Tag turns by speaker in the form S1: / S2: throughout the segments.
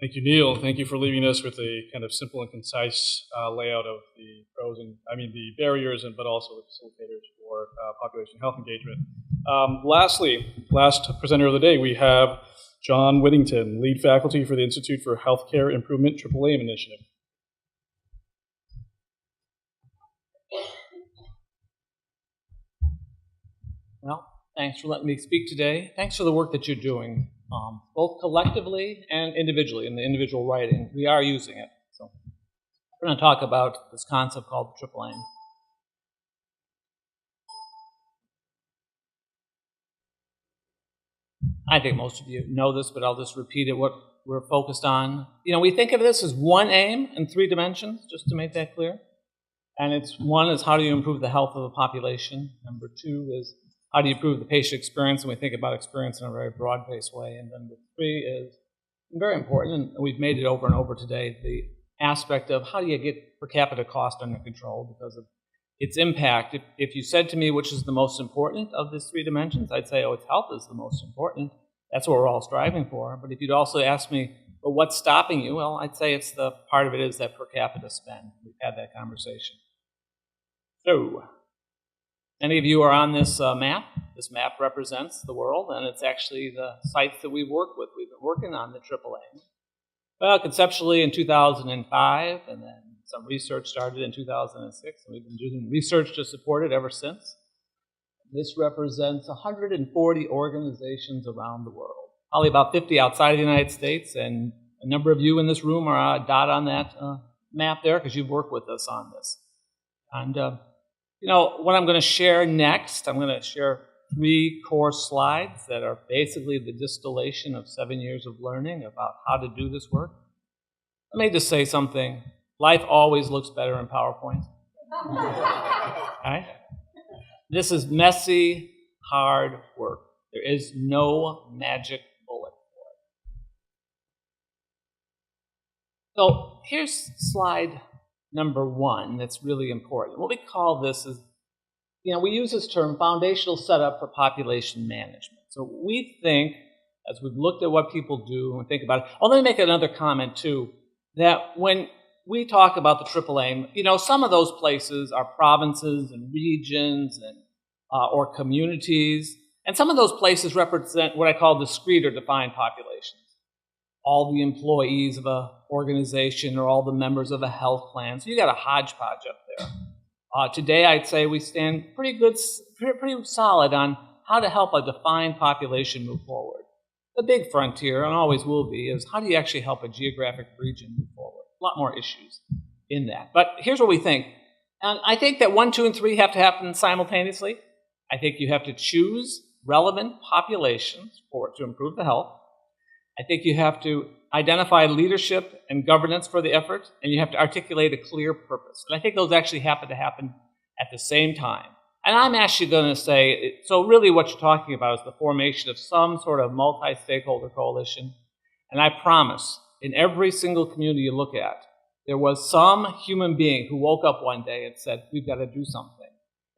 S1: Thank you, Neil. Thank you for leaving us with a kind of simple and concise layout of the the barriers, but also the facilitators for population health engagement. Last presenter of the day, we have John Whittington, lead faculty for the Institute for Healthcare Improvement AAA Initiative.
S2: Well, thanks for letting me speak today. Thanks for the work that you're doing, both collectively and individually in the individual writing. We are using it. So we're going to talk about this concept called triple aim. I think most of you know this, but I'll just repeat it, what we're focused on. We think of this as one aim in 3 dimensions, just to make that clear. And one is how do you improve the health of the population? Number 2 is how do you improve the patient experience? And we think about experience in a very broad-based way. And then the 3 is very important, and we've made it over and over today, the aspect of how do you get per capita cost under control because of its impact. If you said to me which is the most important of these 3 dimensions, I'd say, it's health is the most important. That's what we're all striving for. But if you'd also ask me, well, what's stopping you? Well, I'd say it's the part of it is that per capita spend. We've had that conversation. So, any of you are on this map. This map represents the world, and it's actually the sites that we've worked with. We've been working on the AAA. Well, conceptually in 2005, and then some research started in 2006, and we've been doing research to support it ever since. This represents 140 organizations around the world, probably about 50 outside of the United States, and a number of you in this room are a dot on that map there because you've worked with us on this. And what I'm going to share next, I'm going to share 3 core slides that are basically the distillation of 7 years of learning about how to do this work. Let me just say something. Life always looks better in PowerPoint. Right? This is messy, hard work. There is no magic bullet for it. So here's slide number 1 that's really important. What we call this is, we use this term foundational setup for population management. So we think, as we've looked at what people do and think about it, let me make another comment too, that when we talk about the triple aim, some of those places are provinces and regions and or communities, and some of those places represent what I call discrete or defined populations. All the employees of an organization or all the members of a health plan. So you got a hodgepodge up there. Today, I'd say we stand pretty solid on how to help a defined population move forward. The big frontier, and always will be, is how do you actually help a geographic region move forward? A lot more issues in that. But here's what we think. And I think that 1, 2, and 3 have to happen simultaneously. I think you have to choose relevant populations to improve the health. I think you have to identify leadership and governance for the effort, and you have to articulate a clear purpose. And I think those actually have to happen at the same time. And I'm actually going to say, so really what you're talking about is the formation of some sort of multi-stakeholder coalition. And I promise, in every single community you look at, there was some human being who woke up one day and said, we've got to do something.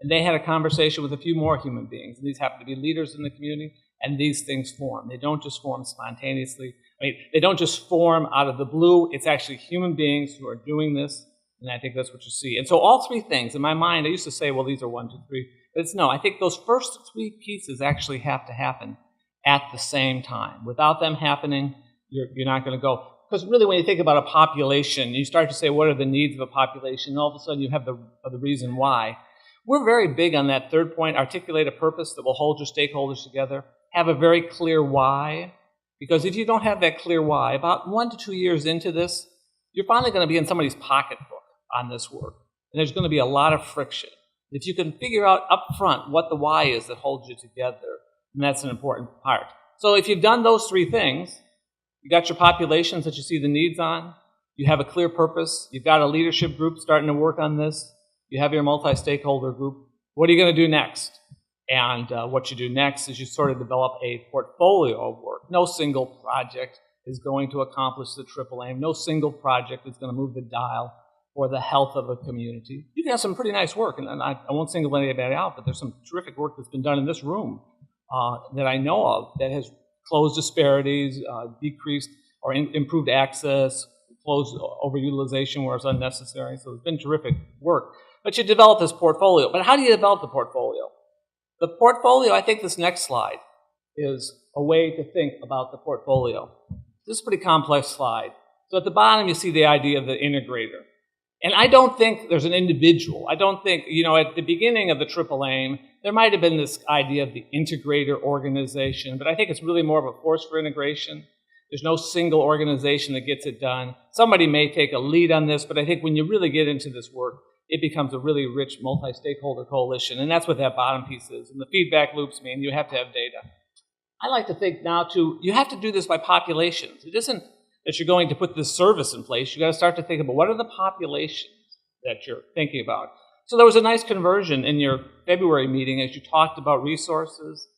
S2: And they had a conversation with a few more human beings. And these happen to be leaders in the community, and these things form. They don't just form spontaneously. They don't just form out of the blue. It's actually human beings who are doing this, and I think that's what you see. And so all 3 things, in my mind, I used to say, well, these are 1, 2, 3. But no, I think those first 3 pieces actually have to happen at the same time. Without them happening, you're not going to go. Because really, when you think about a population, you start to say, what are the needs of a population? And all of a sudden, you have the reason why. We're very big on that 3rd point, articulate a purpose that will hold your stakeholders together, have a very clear why. Because if you don't have that clear why, about 1 to 2 years into this, you're finally going to be in somebody's pocketbook on this work. And there's going to be a lot of friction. If you can figure out up front what the why is that holds you together, then that's an important part. So if you've done those 3 things, you got your populations that you see the needs on, you have a clear purpose, you've got a leadership group starting to work on this, you have your multi-stakeholder group, what are you going to do next? And what you do next is you sort of develop a portfolio of work. No single project is going to accomplish the triple aim. No single project is going to move the dial for the health of a community. You can have some pretty nice work, and I won't single anybody out, but there's some terrific work that's been done in this room that I know of that has closed disparities, decreased or improved access, closed overutilization where it's unnecessary. So it's been terrific work. But you develop this portfolio. But how do you develop the portfolio? The portfolio, I think this next slide is a way to think about the portfolio. This is a pretty complex slide. So at the bottom, you see the idea of the integrator. And I don't think there's an individual. I don't think, at the beginning of the triple aim, there might have been this idea of the integrator organization, but I think it's really more of a force for integration. There's no single organization that gets it done. Somebody may take a lead on this, but I think when you really get into this work, it becomes a really rich multi-stakeholder coalition, and that's what that bottom piece is. And the feedback loops mean you have to have data. I like to think now, too, you have to do this by populations. It isn't that you're going to put this service in place. You've got to start to think about what are the populations that you're thinking about. So there was a nice conversion in your February meeting as you talked about resources,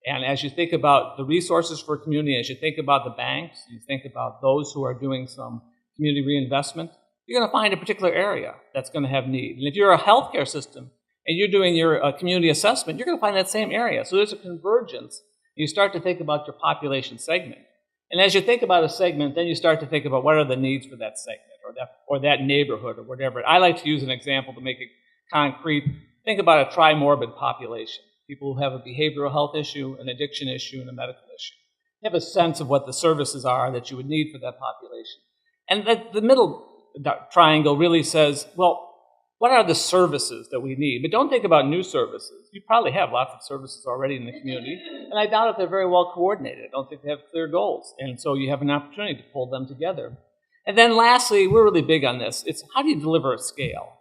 S2: and as you think about the resources for a community, as you think about the banks, you think about those who are doing some community reinvestment, you're going to find a particular area that's going to have need. And if you're a healthcare system and you're doing your community assessment, you're going to find that same area. So there's a convergence. You start to think about your population segment. And as you think about a segment, then you start to think about what are the needs for that segment or that neighborhood or whatever. I like to use an example to make it concrete. Think about a trimorbid population. People who have a behavioral health issue, an addiction issue, and a medical issue. You have a sense of what the services are that you would need for that population. And the middle triangle really says, well, what are the services that we need? But don't think about new services. You probably have lots of services already in the community, and I doubt if they're very well coordinated. I don't think they have clear goals, and so you have an opportunity to pull them together. And then lastly, we're really big on this. It's how do you deliver at scale?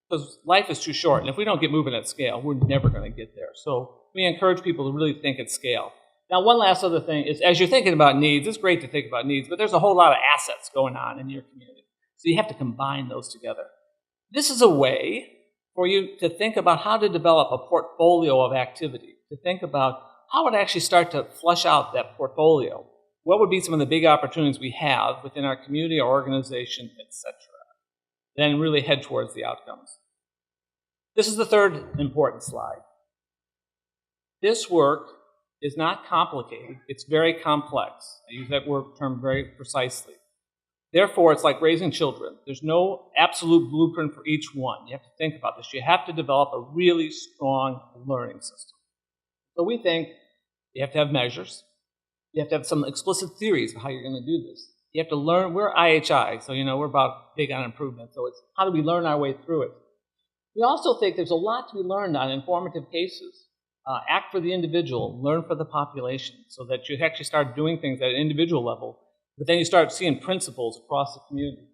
S2: Because life is too short, and if we don't get moving at scale, we're never going to get there. So we encourage people to really think at scale. Now, one last other thing is, as you're thinking about needs, it's great to think about needs, but there's a whole lot of assets going on in your community. So you have to combine those together. This is a way for you to think about how to develop a portfolio of activity, to think about how would actually start to flush out that portfolio. What would be some of the big opportunities we have within our community, our organization, etc. Then really head towards the outcomes. This is the third important slide. This work is not complicated. It's very complex. I use that term very precisely. Therefore, it's like raising children. There's no absolute blueprint for each one. You have to think about this. You have to develop a really strong learning system. So we think you have to have measures. You have to have some explicit theories of how you're going to do this. You have to learn. We're IHI, so we're about big on improvement. So it's how do we learn our way through it? We also think there's a lot to be learned on informative cases. Act for the individual, learn for the population, so that you actually start doing things at an individual level, but then you start seeing principles across the community.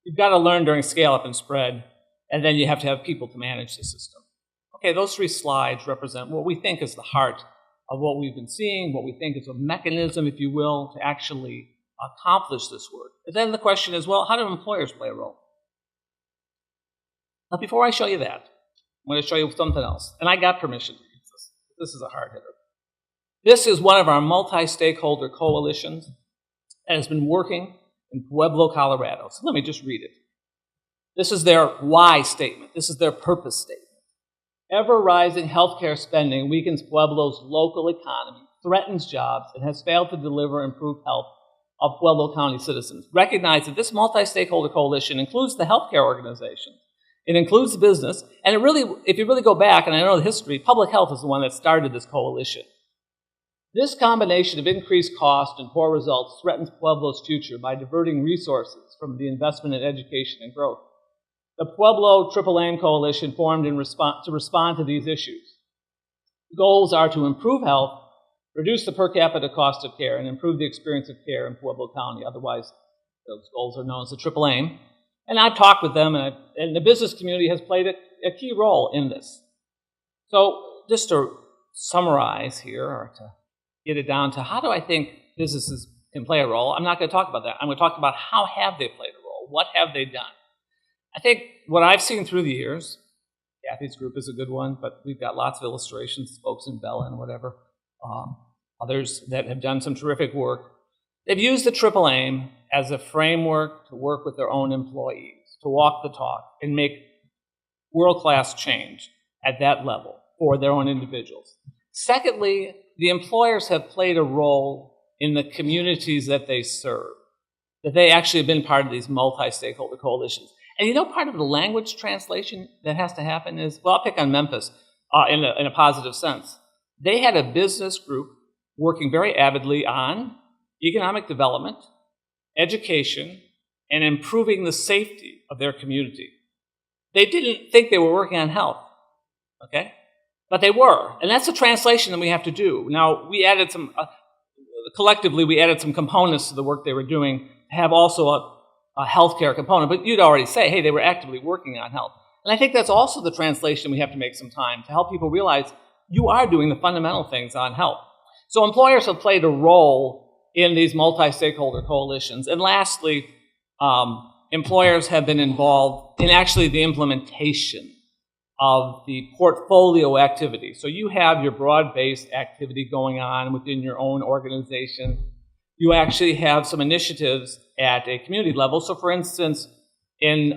S2: You've got to learn during scale up and spread, and then you have to have people to manage the system. Okay, those three slides represent what we think is the heart of what we've been seeing, what we think is a mechanism, if you will, to actually accomplish this work. And then the question is, well, how do employers play a role? Now, before I show you that, I'm going to show you something else. And I got permission to use this. This is a hard hitter. This is one of our multi-stakeholder coalitions that has been working in Pueblo, Colorado. So let me just read it. This is their why statement. This is their purpose statement. Ever-rising healthcare spending weakens Pueblo's local economy, threatens jobs, and has failed to deliver improved health of Pueblo County citizens. Recognize that this multi-stakeholder coalition includes the healthcare organizations. It includes the business, and it really, if you really go back, and I know the history, public health is the one that started this coalition. This combination of increased cost and poor results threatens Pueblo's future by diverting resources from the investment in education and growth. The Pueblo Triple Aim Coalition formed in to respond to these issues. The goals are to improve health, reduce the per capita cost of care, and improve the experience of care in Pueblo County. Otherwise, those goals are known as the Triple Aim. And I've talked with them, and the business community has played a key role in this. So just to summarize here, or to get it down to how do I think businesses can play a role, I'm not going to talk about that. I'm going to talk about how have they played a role, what have they done. I think what I've seen through the years, Kathy's group is a good one, but we've got lots of illustrations, folks in Bella and whatever, others that have done some terrific work. They've used the Triple Aim as a framework to work with their own employees, to walk the talk, and make world-class change at that level for their own individuals. Secondly, the employers have played a role in the communities that they serve, that they actually have been part of these multi-stakeholder coalitions. And part of the language translation that has to happen is, well, I'll pick on Memphis in a positive sense. They had a business group working very avidly on economic development, education, and improving the safety of their community. They didn't think they were working on health, okay? But they were, and that's the translation that we have to do. Now, we added some, collectively, we added some components to the work they were doing to have also a healthcare component, but you'd already say, hey, they were actively working on health. And I think that's also the translation we have to make some time to help people realize you are doing the fundamental things on health. So employers have played a role in these multi-stakeholder coalitions. And lastly, employers have been involved in actually the implementation of the portfolio activity. So you have your broad-based activity going on within your own organization. You actually have some initiatives at a community level. So for instance, in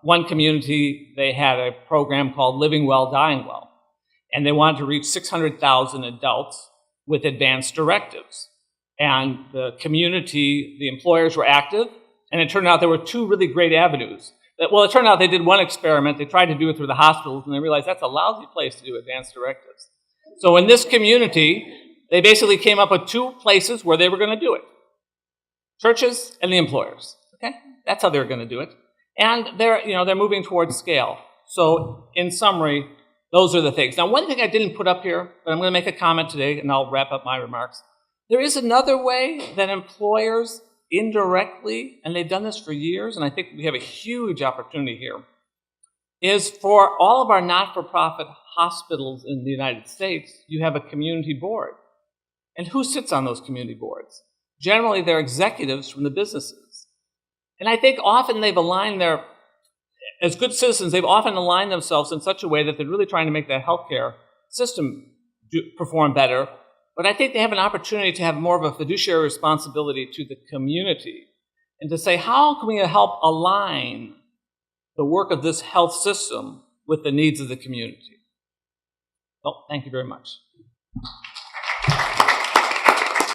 S2: one community, they had a program called Living Well, Dying Well. And they wanted to reach 600,000 adults with advanced directives. And the community, the employers were active, and it turned out there were two really great avenues. Well, it turned out they did one experiment. They tried to do it through the hospitals, and they realized that's a lousy place to do advanced directives. So in this community, they basically came up with two places where they were going to do it. Churches and the employers. Okay? That's how they were going to do it. And they're moving towards scale. So in summary, those are the things. Now, one thing I didn't put up here, but I'm going to make a comment today, and I'll wrap up my remarks. There is another way that employers indirectly, and they've done this for years, and I think we have a huge opportunity here, is for all of our not-for-profit hospitals in the United States, you have a community board. And who sits on those community boards? Generally, they're executives from the businesses. And I think often they've aligned as good citizens, they've often aligned themselves in such a way that they're really trying to make that healthcare system perform better. But I think they have an opportunity to have more of a fiduciary responsibility to the community and to say, how can we help align the work of this health system with the needs of the community? Well, thank you very much.